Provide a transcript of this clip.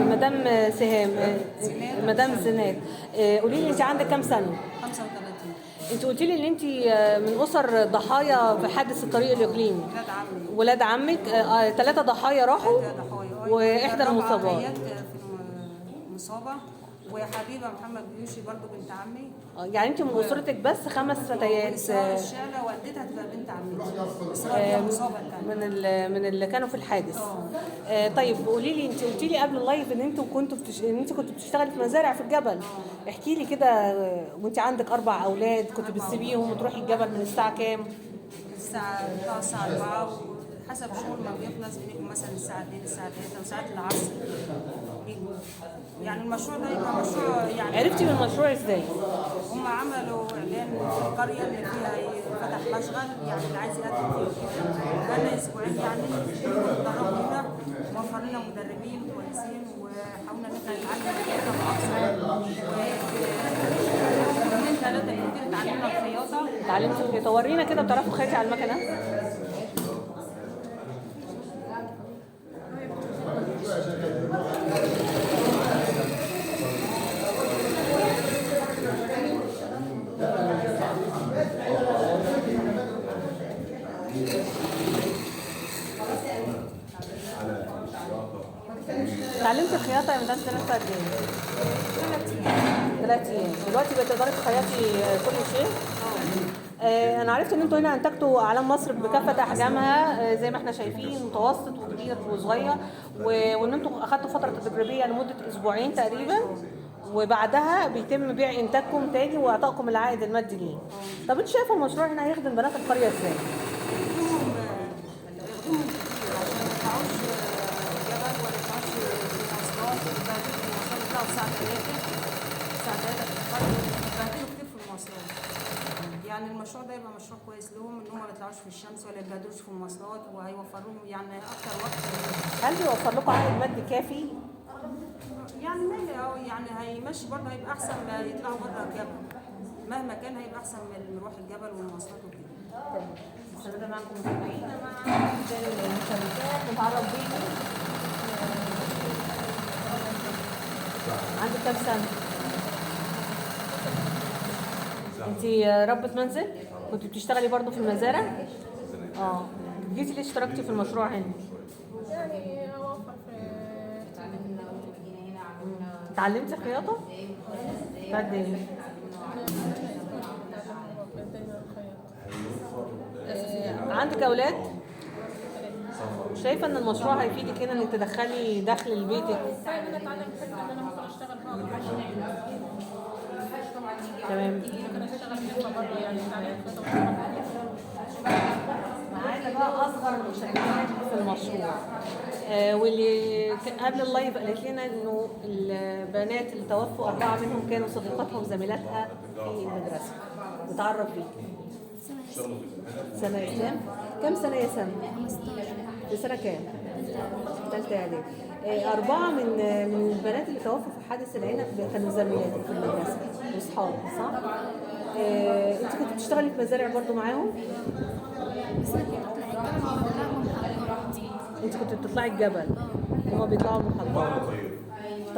مدام سهام، مدام زينات، قولي لي انت عندك كام سنه؟ 35. انت قلتي لي ان انت من اسر ضحايا في حادث الطريق الاقليمي. ولاد عمي. ولاد عمك 3 ضحايا راحوا 3 ضحايا. واحدى المصابات. في المصابه. وحبيبه محمد بيوشي برضو بنت عمي. يعني انت من اسرتك بس 5 فتيات. وإسراء الشالة والدتها تبقى بنت عمتي. إسراء هي المصابه الثانيه من اللي كانوا في الحادث. طيب قولي لي، انت قلتي لي قبل اللايف ان انت كنت بتشتغلي في مزارع في الجبل. احكي لي كده، وانت عندك 4 اولاد كنت بتسيبيهم وتروحي الجبل من الساعه كام؟ الساعه 4 حسب شغل ما بيخلص بنيجوا مثلا الساعه 2 الساعه 3 وساعات العصر بيجوا. يعني المشروع ده يبقى مشروع يعني. عرفتي من المشروع ازاي؟ هم عملوا اعلان في القريه اللي فيها فتح مشغل، يعني اللي عايز يقدم فيه. بقالنا اسبوعين يعني بنتدرب هنا، وفر لنا مدربين كويسين وحاولنا ان احنا نتعلم الخياطه باقصى. ويومين 3 كتير اتعلمنا الخياطه. اتعلمتي الخياطه؟ ورينا كده، بتعرفوا تخيطي على المكنه؟ اتعلمتي الخياطه يا مدام سنه قد ايه؟ 3 ايام. دلوقتي بتقدري تخيطي كل شيء؟ انا عرفت ان انتوا هنا انتجتوا اعلام مصر بكافه احجامها، زي ما احنا شايفين، متوسط وكبير وصغير، وان انتوا اخدتوا فتره تدريبيه لمده 2 أسبوعين تقريبا، وبعدها بيتم بيع انتاجكم تاني واعطائكم العائد المادي ليه. طب انت شايفه المشروع هنا هيخدم بنات القريه ازاي؟ يعني المشروع ده يبقى مشروع كويس لهم، ان هم ما يطلعوش في الشمس ولا يبهدلوش في المواصلات، وهيوفر لهم يعني اكتر وقت. هل بيوفر لكم عائد مادي كافي؟ يعني يعني هيمشي برضه، هيبقى احسن ما يطلعوا بره الجبل. مهما كان هيبقى احسن من نروح الجبل والمواصلات وكده. السنة معكم متابعين مع المشاركات نتعرف بيكم. عندك كام سنة؟ انت ربة منزل؟ كنت بتشتغلي برضو في المزارع؟ جيتي ليه اشتركتي في المشروع هنا؟ يعني اوفر في اتعلمتي الخياطة؟ قد ايه؟ عندك اولاد؟ شايفه ان المشروع هيفيدك هنا انك تدخلي دخل لبيتك؟ انا اتعلم فكره ان انا ممكن اشتغل بره. تمام. ممكن اشتغل في بره، يعني اتعلمت معانا بقى اصغر المشاركات في المشروع، واللي قبل اللايف قالت لنا انه البنات اللي توفوا 4 منهم كانوا صديقاتها وزميلاتها في المدرسه. نتعرف بيكي. سنه يا سام؟ كم سنه يا سام؟ 15. في سنه كام؟ ثالثه اعدادي. 4 من البنات اللي توفوا في حادث العنب كانوا زميلاتك في المدرسه واصحاب، صح؟ انت كنت بتشتغلي في مزارع برضو معاهم؟ بس انا كنت بطلع الجبل وبطلعهم محاضرات. انت كنت بتطلعي الجبل، هما بيطلعوا المحاضرات.